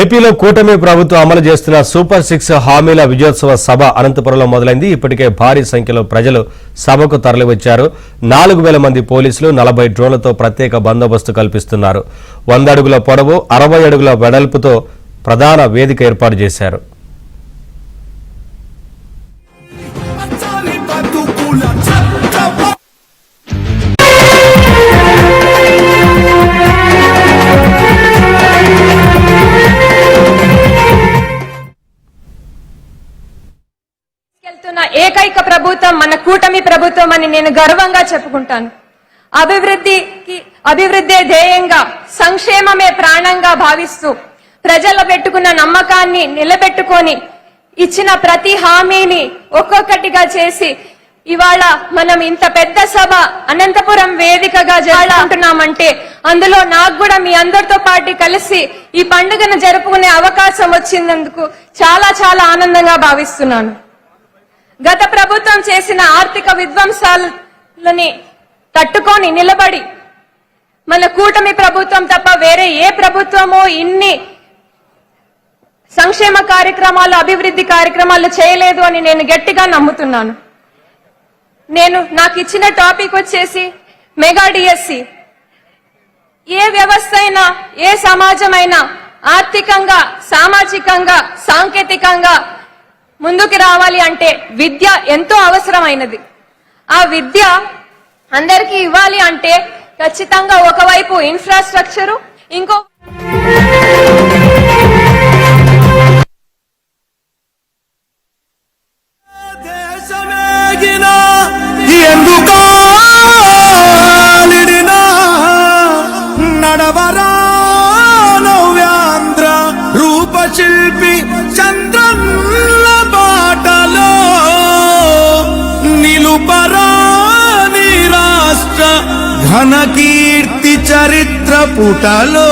ఏపీలో కూటమి ప్రభుత్వం అమలు చేస్తున్న సూపర్ 6 హామీల విజయోత్సవ సభ అనంతపురంలో మొదలైంది. ఇప్పటికే భారీ సంఖ్యలో ప్రజలు సభకు తరలివచ్చారు. 4000 మంది పోలీసులు 40 డ్రోన్లతో ప్రత్యేక బందోబస్తు కల్పిస్తున్నారు. 100 అడుగుల పొడవు 60 అడుగుల వెడల్పుతో ప్రధాన వేదిక ఏర్పాటు చేశారు. ఏకైక ప్రభుత్వం మన కూటమి ప్రభుత్వం అని నేను గర్వంగా చెప్పుకుంటాను. అభివృద్ధి ధ్యేయంగా, సంక్షేమమే ప్రాణంగా భావిస్తూ ప్రజలు పెట్టుకున్న నమ్మకాన్ని నిలబెట్టుకొని ఇచ్చిన ప్రతి హామీని ఒక్కొక్కటిగా చేసి ఇవాళ మనం ఇంత పెద్ద సభ అనంతపురం వేదికగా జరుపుకుంటున్నామంటే అందులో నాకు కూడా మీ అందరితో పాటు కలిసి ఈ పండుగను జరుపుకునే అవకాశం వచ్చినందుకు చాలా చాలా ఆనందంగా భావిస్తున్నాను. గత ప్రభుత్వం చేసిన ఆర్థిక విధ్వంసాలని తట్టుకొని నిలబడి మన కూటమి ప్రభుత్వం తప్ప వేరే ఏ ప్రభుత్వమో ఇన్ని సంక్షేమ కార్యక్రమాలు, అభివృద్ధి కార్యక్రమాలు చేయలేదు అని నేను గట్టిగా నమ్ముతున్నాను. నాకు ఇచ్చిన టాపిక్ వచ్చేసి మెగా డిఎస్సి. ఏ వ్యవస్థ అయినా, ఏ సమాజమైనా ఆర్థికంగా, సామాజికంగా, సాంకేతికంగా ముందుకు రావాలి అంటే విద్య ఎంతో అవసరమైనది. ఆ విద్య అందరికీ ఇవ్వాలి అంటే ఖచ్చితంగా ఒకవైపు ఇన్ఫ్రాస్ట్రక్చరు, ఇంకో నడవరా నవ్యాంధ్ర రూపశిల్పి చంద్రన్న బాటలో నిలుపరా నీ రాష్ట్ర ఘన కీర్తి చరిత్ర పుటలో.